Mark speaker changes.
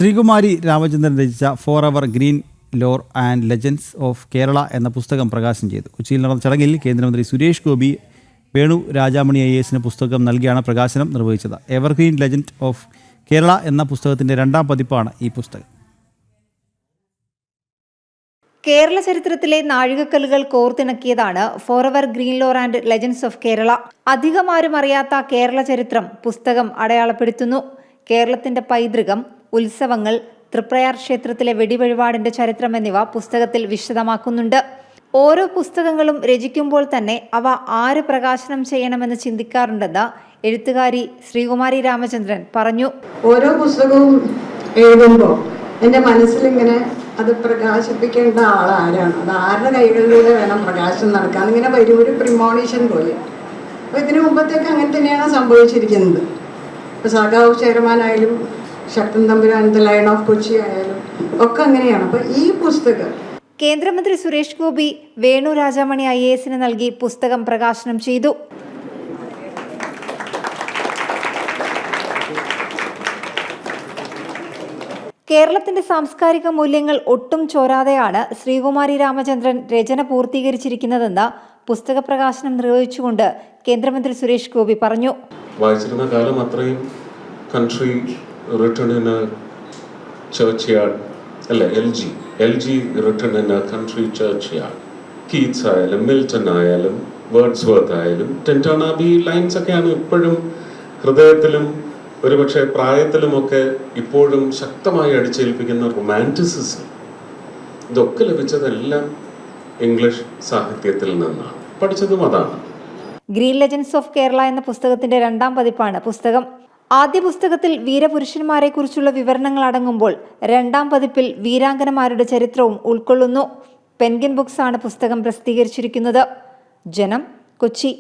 Speaker 1: ശ്രീകുമാരി രാമചന്ദ്രൻ രചിച്ച for ever green lore and legends of Kerala എന്ന പുസ്തകം പ്രകാശനം ചെയ്തു. കൊച്ചിയിൽ നടന്ന ചടങ്ങിൽ കേന്ദ്രമന്ത്രി സുരേഷ് ഗോപി വേണു രാജാമണി IAS പുസ്തകം നൽകിയാണ് പ്രകാശനം നിർവഹിച്ചത്. എവർഗ്രീൻ ലെജൻഡ് ഓഫ് കേരള എന്ന പുസ്തകത്തിൻ്റെ 2ാം പതിപ്പാണ് ഈ പുസ്തകം.
Speaker 2: കേരള ചരിത്രത്തിലെ നാഴികക്കല്ലുകൾ കോർത്തിണക്കിയതാണ് forever green lore and legends of Kerala. അധികമാരും അറിയാത്ത കേരള ചരിത്രം പുസ്തകം അടയാളപ്പെടുത്തുന്നു. കേരളത്തിന്റെ പൈതൃകം, ഉത്സവങ്ങൾ, തൃപ്രയാർ ക്ഷേത്രത്തിലെ വെടിവഴിപാടിന്റെ ചരിത്രം എന്നിവ പുസ്തകത്തിൽ വിശദമാക്കുന്നുണ്ട്. ഓരോ പുസ്തകങ്ങളും രചിക്കുമ്പോൾ തന്നെ അവ ആര് പ്രകാശനം ചെയ്യണമെന്ന് ചിന്തിക്കാറുണ്ടെന്ന് എഴുത്തുകാരി ശ്രീകുമാരി രാമചന്ദ്രൻ പറഞ്ഞു.
Speaker 3: ഓരോ പുസ്തകവും എഴുതുമ്പോൾ എൻ്റെ മനസ്സിലിങ്ങനെ അത് പ്രകാശിപ്പിക്കേണ്ട ആളാരാണ്, അത് ആരുടെ കൈകളിലൂടെ വേണം പ്രകാശനം നടക്കാൻ, ഇങ്ങനെ വരും ഒരു പ്രിമോണിഷൻ പോലെ. അപ്പോൾ ഇതിനു മുമ്പത്തേക്ക് അങ്ങനെ തന്നെയാണ് സംഭവിച്ചിരിക്കുന്നത്. ഇപ്പോൾ സഖാവ് ചെയർമാനായാലും Sakthan Thampuran the lion of Kochi ആയാലും ഒക്കെ അങ്ങനെയാണ്. അപ്പോൾ ഈ പുസ്തകം
Speaker 2: കേന്ദ്രമന്ത്രി സുരേഷ് ഗോപി വേണു രാജാമണി IAS നൽകി പുസ്തകം പ്രകാശനം ചെയ്തു. കേരളത്തിന്റെ സാംസ്കാരിക മൂല്യങ്ങൾ ഒട്ടും ചോരാതെയാണ് ശ്രീകുമാരി രാമചന്ദ്രൻ രചന പൂർത്തീകരിച്ചിരിക്കുന്നതെന്ന് പുസ്തക പ്രകാശനം നിർവഹിച്ചുകൊണ്ട് കേന്ദ്രമന്ത്രി സുരേഷ് ഗോപി പറഞ്ഞു.
Speaker 4: വായിച്ചിരുന്ന കാലം അത്രയും country written in A church yard അല്ലെ, LG written in A country church yard. Keats ആയാലും മിൽട്ടൺ ആയാലും വേർഡ്സ്വർത്ത് ആയാലും ടെൻറ്റൺ ആബി ലൈൻസ് ഒക്കെയാണ് ഇപ്പോഴും ഹൃദയത്തിലും ഒരുപക്ഷെ പ്രായത്തിലുമൊക്കെ ഇപ്പോഴും ശക്തമായി അടിച്ചേൽപ്പിക്കുന്ന റൊമാൻറ്റിസിസം. ഇതൊക്കെ ലഭിച്ചതെല്ലാം ഇംഗ്ലീഷ് സാഹിത്യത്തിൽ നിന്നാണ്, പഠിച്ചതും അതാണ്.
Speaker 2: ഗ്രീൻ ലെജൻഡ്സ് ഓഫ് കേരള എന്ന പുസ്തകത്തിന്റെ 2ാം പതിപ്പാണ് പുസ്തകം. ആദ്യ പുസ്തകത്തിൽ വീരപുരുഷന്മാരെ കുറിച്ചുള്ള വിവരണങ്ങൾ അടങ്ങുമ്പോൾ 2ാം പതിപ്പിൽ വീരാംഗനമാരുടെ ചരിത്രവും ഉൾക്കൊള്ളുന്നു. പെൻഗ്വിൻ ബുക്സ് ആണ് പുസ്തകം പ്രസിദ്ധീകരിച്ചിരിക്കുന്നത്. ജനം, കൊച്ചി.